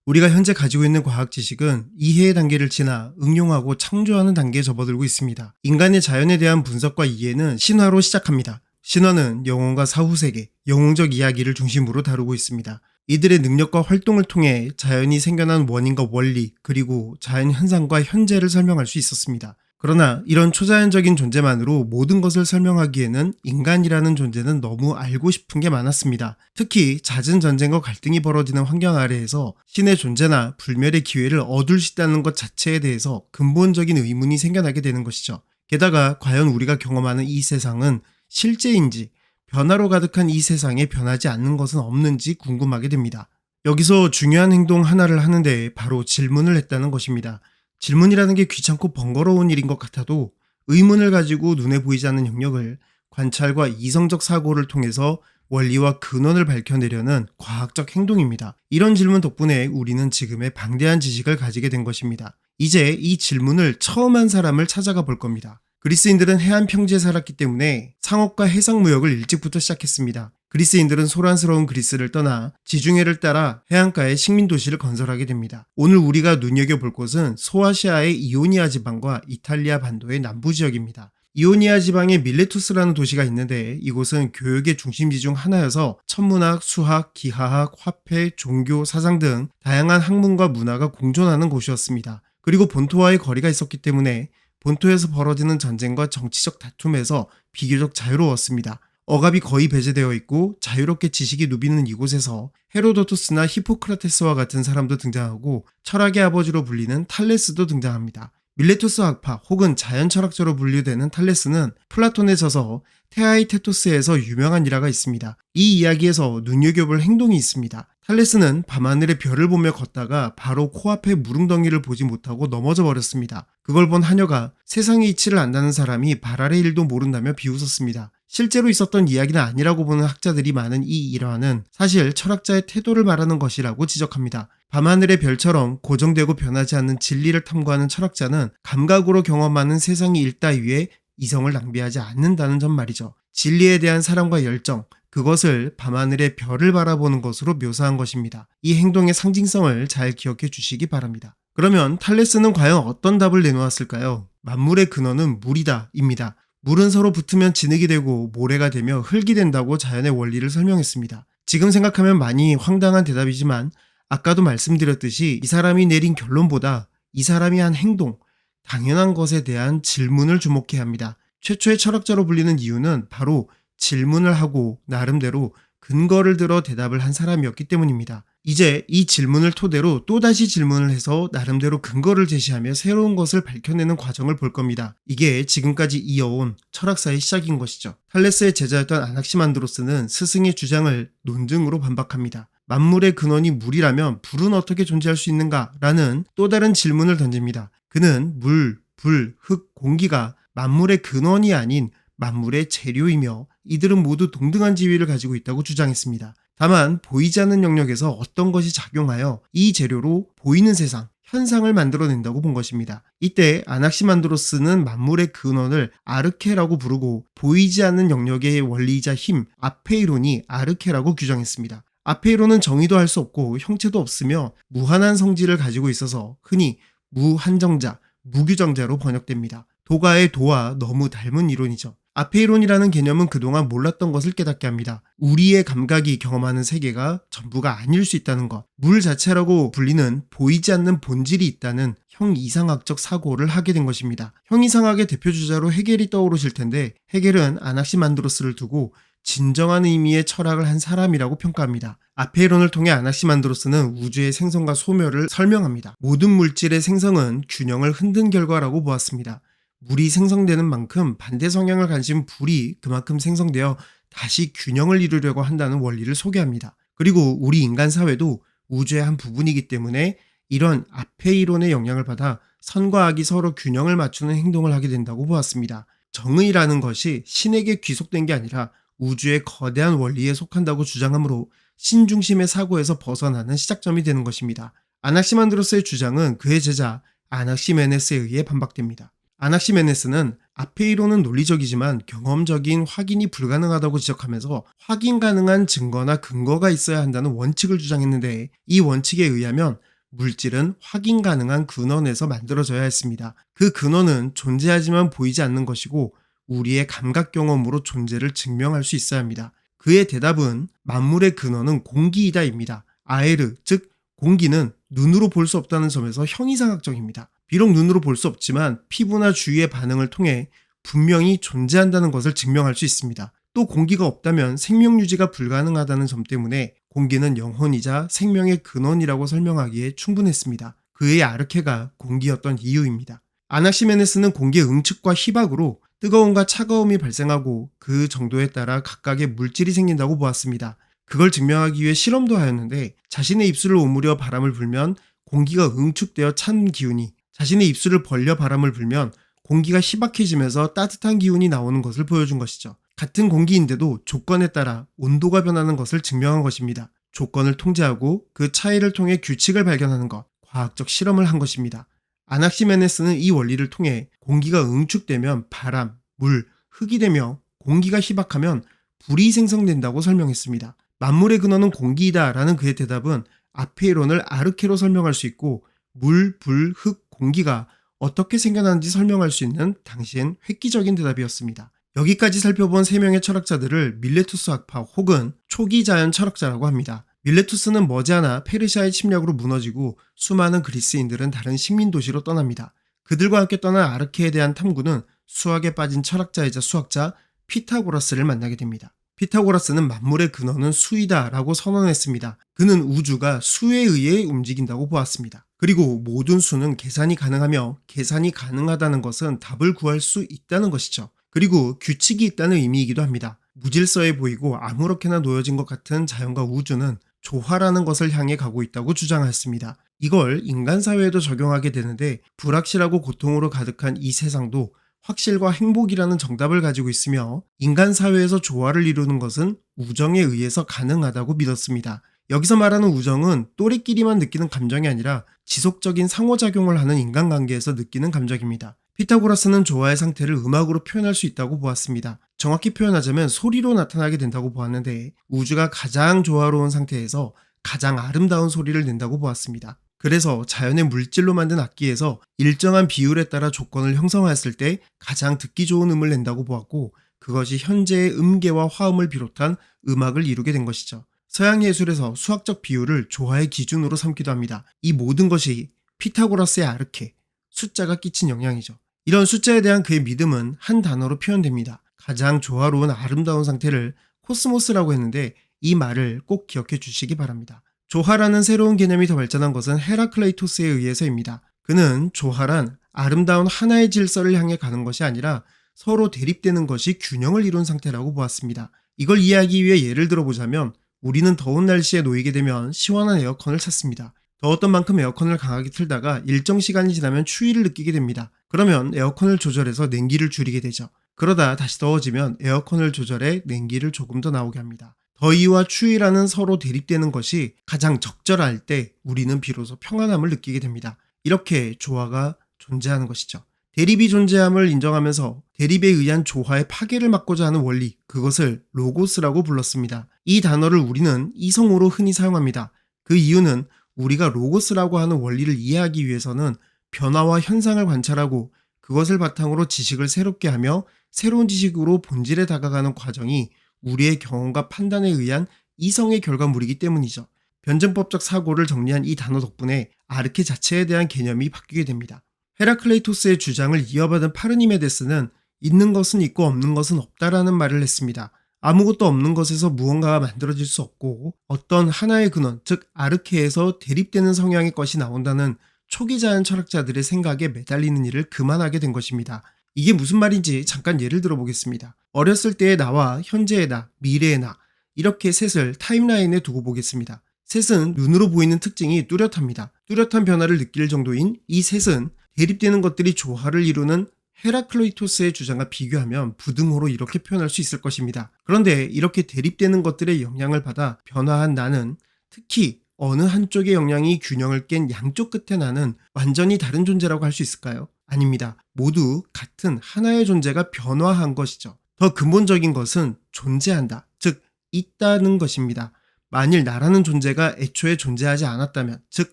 우리가 현재 가지고 있는 과학 지식은 이해의 단계를 지나 응용하고 창조하는 단계에 접어들고 있습니다. 인간의 자연에 대한 분석과 이해는 신화로 시작합니다. 신화는 영혼과 사후세계, 영웅적 이야기를 중심으로 다루고 있습니다. 이들의 능력과 활동을 통해 자연이 생겨난 원인과 원리, 그리고 자연 현상과 현재를 설명할 수 있었습니다. 그러나 이런 초자연적인 존재만으로 모든 것을 설명하기에는 인간이라는 존재는 너무 알고 싶은 게 많았습니다. 특히 잦은 전쟁과 갈등이 벌어지는 환경 아래에서 신의 존재나 불멸의 기회를 얻을 수 있다는 것 자체에 대해서 근본적인 의문이 생겨나게 되는 것이죠. 게다가 과연 우리가 경험하는 이 세상은 실제인지, 변화로 가득한 이 세상에 변하지 않는 것은 없는지 궁금하게 됩니다. 여기서 중요한 행동 하나를 하는데 바로 질문을 했다는 것입니다. 질문이라는 게 귀찮고 번거로운 일인 것 같아도 의문을 가지고 눈에 보이지 않는 영역을 관찰과 이성적 사고를 통해서 원리와 근원을 밝혀내려는 과학적 행동입니다. 이런 질문 덕분에 우리는 지금의 방대한 지식을 가지게 된 것입니다. 이제 이 질문을 처음 한 사람을 찾아가 볼 겁니다. 그리스인들은 해안 평지에 살았기 때문에 상업과 해상 무역을 일찍부터 시작했습니다. 그리스인들은 소란스러운 그리스를 떠나 지중해를 따라 해안가에 식민 도시를 건설하게 됩니다. 오늘 우리가 눈여겨볼 곳은 소아시아의 이오니아 지방과 이탈리아 반도의 남부 지역입니다. 이오니아 지방에 밀레투스라는 도시가 있는데 이곳은 교육의 중심지 중 하나여서 천문학, 수학, 기하학, 화폐, 종교, 사상 등 다양한 학문과 문화가 공존하는 곳이었습니다. 그리고 본토와의 거리가 있었기 때문에 본토에서 벌어지는 전쟁과 정치적 다툼에서 비교적 자유로웠습니다. 억압이 거의 배제되어 있고 자유롭게 지식이 누비는 이곳에서 헤로도토스나 히포크라테스와 같은 사람도 등장하고 철학의 아버지로 불리는 탈레스도 등장합니다. 밀레투스 학파 혹은 자연 철학자로 분류되는 탈레스는 플라톤에 져서 테아이테토스에서 유명한 일화가 있습니다. 이 이야기에서 눈여겨볼 행동이 있습니다. 탈레스는 밤하늘의 별을 보며 걷다가 바로 코앞에 무릉덩이를 보지 못하고 넘어져 버렸습니다. 그걸 본 하녀가 세상의 이치를 안다는 사람이 발 아래 일도 모른다며 비웃었습니다. 실제로 있었던 이야기는 아니라고 보는 학자들이 많은 이 일화는 사실 철학자의 태도를 말하는 것이라고 지적합니다. 밤하늘의 별처럼 고정되고 변하지 않는 진리를 탐구하는 철학자는 감각으로 경험하는 세상의 일 따위에 이성을 낭비하지 않는다는 점 말이죠. 진리에 대한 사랑과 열정, 그것을 밤하늘의 별을 바라보는 것으로 묘사한 것입니다. 이 행동의 상징성을 잘 기억해 주시기 바랍니다. 그러면 탈레스는 과연 어떤 답을 내놓았을까요? 만물의 근원은 물이다 입니다. 물은 서로 붙으면 진흙이 되고 모래가 되며 흙이 된다고 자연의 원리를 설명했습니다. 지금 생각하면 많이 황당한 대답이지만 아까도 말씀드렸듯이 이 사람이 내린 결론보다 이 사람이 한 행동, 당연한 것에 대한 질문을 주목해야 합니다. 최초의 철학자로 불리는 이유는 바로 질문을 하고 나름대로 근거를 들어 대답을 한 사람이었기 때문입니다. 이제 이 질문을 토대로 또다시 질문을 해서 나름대로 근거를 제시하며 새로운 것을 밝혀내는 과정을 볼 겁니다. 이게 지금까지 이어온 철학사의 시작인 것이죠. 탈레스의 제자였던 아낙시만드로스는 스승의 주장을 논증으로 반박합니다. 만물의 근원이 물이라면 불은 어떻게 존재할 수 있는가? 라는 또 다른 질문을 던집니다. 그는 물, 불, 흙, 공기가 만물의 근원이 아닌 만물의 재료이며 이들은 모두 동등한 지위를 가지고 있다고 주장했습니다. 다만 보이지 않는 영역에서 어떤 것이 작용하여 이 재료로 보이는 세상, 현상을 만들어낸다고 본 것입니다. 이때 아낙시만드로스는 만물의 근원을 아르케라고 부르고 보이지 않는 영역의 원리이자 힘, 아페이론이 아르케라고 규정했습니다. 아페이론은 정의도 할 수 없고 형체도 없으며 무한한 성질을 가지고 있어서 흔히 무한정자, 무규정자로 번역됩니다. 도가의 도와 너무 닮은 이론이죠. 아페이론이라는 개념은 그동안 몰랐던 것을 깨닫게 합니다. 우리의 감각이 경험하는 세계가 전부가 아닐 수 있다는 것, 물 자체라고 불리는 보이지 않는 본질이 있다는 형이상학적 사고를 하게 된 것입니다. 형이상학의 대표주자로 헤겔이 떠오르실 텐데 헤겔은 아낙시만드로스를 두고 진정한 의미의 철학을 한 사람이라고 평가합니다. 아페이론을 통해 아낙시만드로스는 우주의 생성과 소멸을 설명합니다. 모든 물질의 생성은 균형을 흔든 결과라고 보았습니다. 물이 생성되는 만큼 반대 성향을 가진 불이 그만큼 생성되어 다시 균형을 이루려고 한다는 원리를 소개합니다. 그리고 우리 인간 사회도 우주의 한 부분이기 때문에 이런 아페이론의 영향을 받아 선과 악이 서로 균형을 맞추는 행동을 하게 된다고 보았습니다. 정의라는 것이 신에게 귀속된 게 아니라 우주의 거대한 원리에 속한다고 주장하므로 신중심의 사고에서 벗어나는 시작점이 되는 것입니다. 아낙시만드로스의 주장은 그의 제자 아낙시메네스에 의해 반박됩니다. 아낙시메네스는 아페이론은 논리적이지만 경험적인 확인이 불가능하다고 지적하면서 확인 가능한 증거나 근거가 있어야 한다는 원칙을 주장했는데 이 원칙에 의하면 물질은 확인 가능한 근원에서 만들어져야 했습니다. 그 근원은 존재하지만 보이지 않는 것이고 우리의 감각 경험으로 존재를 증명할 수 있어야 합니다. 그의 대답은 만물의 근원은 공기이다입니다. 아에르, 즉 공기는 눈으로 볼 수 없다는 점에서 형이상학적입니다. 비록 눈으로 볼 수 없지만 피부나 주위의 반응을 통해 분명히 존재한다는 것을 증명할 수 있습니다. 또 공기가 없다면 생명 유지가 불가능하다는 점 때문에 공기는 영혼이자 생명의 근원이라고 설명하기에 충분했습니다. 그의 아르케가 공기였던 이유입니다. 아낙시메네스는 공기의 응축과 희박으로 뜨거움과 차가움이 발생하고 그 정도에 따라 각각의 물질이 생긴다고 보았습니다. 그걸 증명하기 위해 실험도 하였는데 자신의 입술을 오므려 바람을 불면 공기가 응축되어 찬 기운이, 자신의 입술을 벌려 바람을 불면 공기가 희박해지면서 따뜻한 기운이 나오는 것을 보여준 것이죠. 같은 공기인데도 조건에 따라 온도가 변하는 것을 증명한 것입니다. 조건을 통제하고 그 차이를 통해 규칙을 발견하는 것, 과학적 실험을 한 것입니다. 아낙시메네스는 이 원리를 통해 공기가 응축되면 바람, 물, 흙이 되며 공기가 희박하면 불이 생성된다고 설명했습니다. 만물의 근원은 공기이다 라는 그의 대답은 앞의 이론을 아르케로 설명할 수 있고 물, 불, 흙, 공기가 어떻게 생겨나는지 설명할 수 있는 당시엔 획기적인 대답이었습니다. 여기까지 살펴본 3명의 철학자들을 밀레투스 학파 혹은 초기 자연 철학자라고 합니다. 밀레투스는 머지않아 페르시아의 침략으로 무너지고 수많은 그리스인들은 다른 식민 도시로 떠납니다. 그들과 함께 떠난 아르케에 대한 탐구는 수학에 빠진 철학자이자 수학자 피타고라스를 만나게 됩니다. 피타고라스는 만물의 근원은 수이다 라고 선언했습니다. 그는 우주가 수에 의해 움직인다고 보았습니다. 그리고 모든 수는 계산이 가능하며 계산이 가능하다는 것은 답을 구할 수 있다는 것이죠. 그리고 규칙이 있다는 의미이기도 합니다. 무질서해 보이고 아무렇게나 놓여진 것 같은 자연과 우주는 조화라는 것을 향해 가고 있다고 주장했습니다. 이걸 인간 사회에도 적용하게 되는데 불확실하고 고통으로 가득한 이 세상도 확실과 행복이라는 정답을 가지고 있으며 인간 사회에서 조화를 이루는 것은 우정에 의해서 가능하다고 믿었습니다. 여기서 말하는 우정은 또래끼리만 느끼는 감정이 아니라 지속적인 상호작용을 하는 인간관계에서 느끼는 감정입니다. 피타고라스는 조화의 상태를 음악으로 표현할 수 있다고 보았습니다. 정확히 표현하자면 소리로 나타나게 된다고 보았는데 우주가 가장 조화로운 상태에서 가장 아름다운 소리를 낸다고 보았습니다. 그래서 자연의 물질로 만든 악기에서 일정한 비율에 따라 조건을 형성하였을 때 가장 듣기 좋은 음을 낸다고 보았고 그것이 현재의 음계와 화음을 비롯한 음악을 이루게 된 것이죠. 서양 예술에서 수학적 비율을 조화의 기준으로 삼기도 합니다. 이 모든 것이 피타고라스의 아르케, 숫자가 끼친 영향이죠. 이런 숫자에 대한 그의 믿음은 한 단어로 표현됩니다. 가장 조화로운 아름다운 상태를 코스모스라고 했는데 이 말을 꼭 기억해 주시기 바랍니다. 조화라는 새로운 개념이 더 발전한 것은 헤라클레이토스에 의해서입니다. 그는 조화란 아름다운 하나의 질서를 향해 가는 것이 아니라 서로 대립되는 것이 균형을 이룬 상태라고 보았습니다. 이걸 이해하기 위해 예를 들어보자면 우리는 더운 날씨에 놓이게 되면 시원한 에어컨을 찾습니다. 더웠던 만큼 에어컨을 강하게 틀다가 일정 시간이 지나면 추위를 느끼게 됩니다. 그러면 에어컨을 조절해서 냉기를 줄이게 되죠. 그러다 다시 더워지면 에어컨을 조절해 냉기를 조금 더 나오게 합니다. 더위와 추위라는 서로 대립되는 것이 가장 적절할 때 우리는 비로소 평안함을 느끼게 됩니다. 이렇게 조화가 존재하는 것이죠. 대립이 존재함을 인정하면서 대립에 의한 조화의 파괴를 막고자 하는 원리, 그것을 로고스라고 불렀습니다. 이 단어를 우리는 이성어로 흔히 사용합니다. 그 이유는 우리가 로고스라고 하는 원리를 이해하기 위해서는 변화와 현상을 관찰하고 그것을 바탕으로 지식을 새롭게 하며 새로운 지식으로 본질에 다가가는 과정이 우리의 경험과 판단에 의한 이성의 결과물이기 때문이죠. 변증법적 사고를 정리한 이 단어 덕분에 아르케 자체에 대한 개념이 바뀌게 됩니다. 헤라클레이토스의 주장을 이어받은 파르니메데스는 있는 것은 있고 없는 것은 없다라는 말을 했습니다. 아무것도 없는 것에서 무언가가 만들어질 수 없고 어떤 하나의 근원, 즉 아르케에서 대립되는 성향의 것이 나온다는 초기 자연 철학자들의 생각에 매달리는 일을 그만하게 된 것입니다. 이게 무슨 말인지 잠깐 예를 들어보겠습니다. 어렸을 때의 나와 현재의 나, 미래의 나 이렇게 셋을 타임라인에 두고 보겠습니다. 셋은 눈으로 보이는 특징이 뚜렷합니다. 뚜렷한 변화를 느낄 정도인 이 셋은 대립되는 것들이 조화를 이루는 헤라클레이토스의 주장과 비교하면 부등호로 이렇게 표현할 수 있을 것입니다. 그런데 이렇게 대립되는 것들의 영향을 받아 변화한 나는 특히 어느 한쪽의 영향이 균형을 깬 양쪽 끝의 나는 완전히 다른 존재라고 할 수 있을까요? 아닙니다. 모두 같은 하나의 존재가 변화한 것이죠. 더 근본적인 것은 존재한다, 즉 있다는 것입니다. 만일 나라는 존재가 애초에 존재하지 않았다면, 즉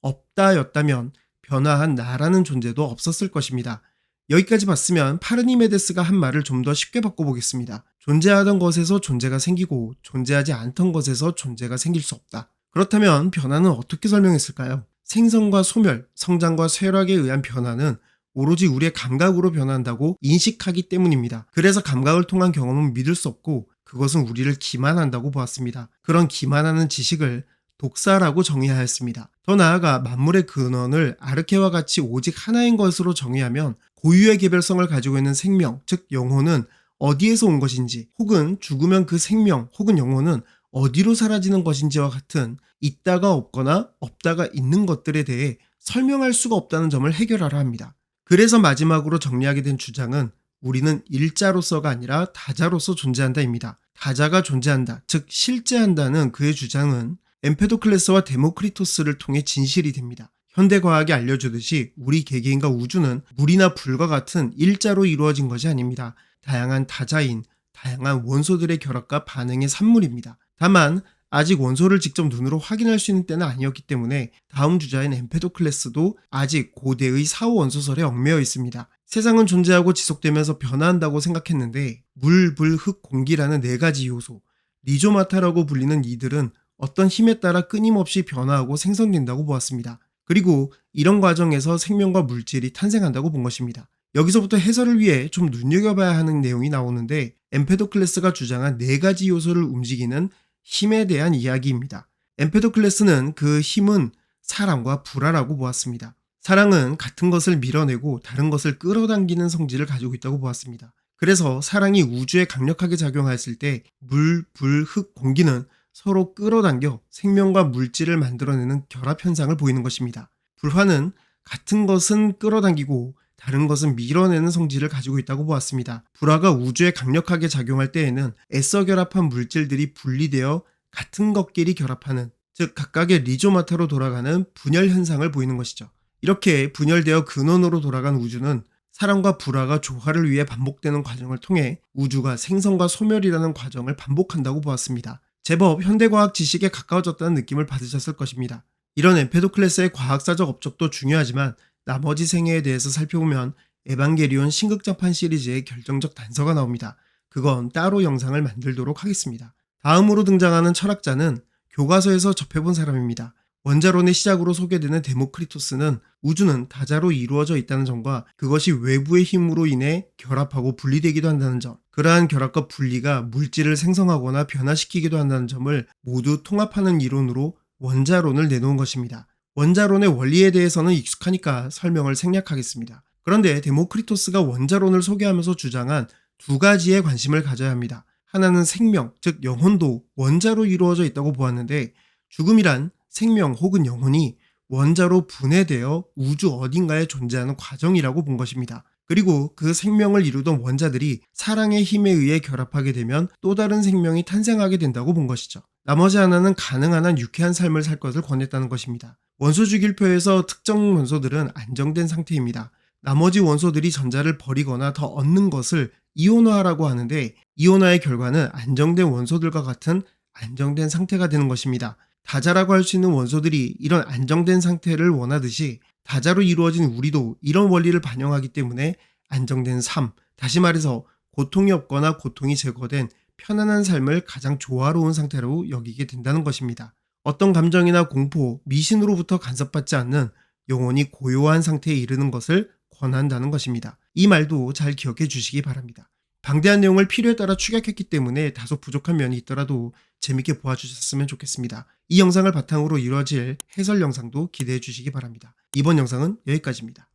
없다였다면 변화한 나라는 존재도 없었을 것입니다. 여기까지 봤으면 파르니메데스가 한 말을 좀 더 쉽게 바꿔보겠습니다. 존재하던 것에서 존재가 생기고 존재하지 않던 것에서 존재가 생길 수 없다. 그렇다면 변화는 어떻게 설명했을까요? 생성과 소멸, 성장과 쇠락에 의한 변화는 오로지 우리의 감각으로 변화한다고 인식하기 때문입니다. 그래서 감각을 통한 경험은 믿을 수 없고 그것은 우리를 기만한다고 보았습니다. 그런 기만하는 지식을 독사라고 정의하였습니다. 더 나아가 만물의 근원을 아르케와 같이 오직 하나인 것으로 정의하면 고유의 개별성을 가지고 있는 생명, 즉 영혼은 어디에서 온 것인지, 혹은 죽으면 그 생명 혹은 영혼은 어디로 사라지는 것인지와 같은 있다가 없거나 없다가 있는 것들에 대해 설명할 수가 없다는 점을 해결하라 합니다. 그래서 마지막으로 정리하게 된 주장은 우리는 일자로서가 아니라 다자로서 존재한다입니다. 다자가 존재한다, 즉 실제한다는 그의 주장은 엠페도클레스와 데모크리토스를 통해 진실이 됩니다. 현대과학이 알려주듯이 우리 개개인과 우주는 물이나 불과 같은 일자로 이루어진 것이 아닙니다. 다양한 다자인, 다양한 원소들의 결합과 반응의 산물입니다. 다만 아직 원소를 직접 눈으로 확인할 수 있는 때는 아니었기 때문에 다음 주자인 엠페도클레스도 아직 고대의 사후원소설에 얽매여 있습니다. 세상은 존재하고 지속되면서 변화한다고 생각했는데 물, 불, 흙, 공기라는 4가지 요소, 리조마타라고 불리는 이들은 어떤 힘에 따라 끊임없이 변화하고 생성된다고 보았습니다. 그리고 이런 과정에서 생명과 물질이 탄생한다고 본 것입니다. 여기서부터 해설을 위해 좀 눈여겨봐야 하는 내용이 나오는데 엠페도클레스가 주장한 4가지 요소를 움직이는 힘에 대한 이야기입니다. 엠페도클레스는 그 힘은 사랑과 불화라고 보았습니다. 사랑은 같은 것을 밀어내고 다른 것을 끌어당기는 성질을 가지고 있다고 보았습니다. 그래서 사랑이 우주에 강력하게 작용하였을 때 물, 불, 흙, 공기는 서로 끌어당겨 생명과 물질을 만들어내는 결합 현상을 보이는 것입니다. 불화는 같은 것은 끌어당기고 다른 것은 밀어내는 성질을 가지고 있다고 보았습니다. 불화가 우주에 강력하게 작용할 때에는 애써 결합한 물질들이 분리되어 같은 것끼리 결합하는, 즉 각각의 리조마타로 돌아가는 분열 현상을 보이는 것이죠. 이렇게 분열되어 근원으로 돌아간 우주는 사랑과 불화가 조화를 위해 반복되는 과정을 통해 우주가 생성과 소멸이라는 과정을 반복한다고 보았습니다. 제법 현대과학 지식에 가까워졌다는 느낌을 받으셨을 것입니다. 이런 엠페도클레스의 과학사적 업적도 중요하지만 나머지 생애에 대해서 살펴보면 에반게리온 신극장판 시리즈의 결정적 단서가 나옵니다. 그건 따로 영상을 만들도록 하겠습니다. 다음으로 등장하는 철학자는 교과서에서 접해본 사람입니다. 원자론의 시작으로 소개되는 데모크리토스는 우주는 다자로 이루어져 있다는 점과 그것이 외부의 힘으로 인해 결합하고 분리되기도 한다는 점, 그러한 결합과 분리가 물질을 생성하거나 변화시키기도 한다는 점을 모두 통합하는 이론으로 원자론을 내놓은 것입니다. 원자론의 원리에 대해서는 익숙하니까 설명을 생략하겠습니다. 그런데 데모크리토스가 원자론을 소개하면서 주장한 2가지에 관심을 가져야 합니다. 하나는 생명, 즉 영혼도 원자로 이루어져 있다고 보았는데 죽음이란 생명 혹은 영혼이 원자로 분해되어 우주 어딘가에 존재하는 과정이라고 본 것입니다. 그리고 그 생명을 이루던 원자들이 사랑의 힘에 의해 결합하게 되면 또 다른 생명이 탄생하게 된다고 본 것이죠. 나머지 하나는 가능한 한 유쾌한 삶을 살 것을 권했다는 것입니다. 원소주기표에서 특정 원소들은 안정된 상태입니다. 나머지 원소들이 전자를 버리거나 더 얻는 것을 이온화라고 하는데 이온화의 결과는 안정된 원소들과 같은 안정된 상태가 되는 것입니다. 다자라고 할 수 있는 원소들이 이런 안정된 상태를 원하듯이 다자로 이루어진 우리도 이런 원리를 반영하기 때문에 안정된 삶, 다시 말해서 고통이 없거나 고통이 제거된 편안한 삶을 가장 조화로운 상태로 여기게 된다는 것입니다. 어떤 감정이나 공포, 미신으로부터 간섭받지 않는 영혼이 고요한 상태에 이르는 것을 권한다는 것입니다. 이 말도 잘 기억해 주시기 바랍니다. 방대한 내용을 필요에 따라 축약했기 때문에 다소 부족한 면이 있더라도 재밌게 보아주셨으면 좋겠습니다. 이 영상을 바탕으로 이루어질 해설 영상도 기대해 주시기 바랍니다. 이번 영상은 여기까지입니다.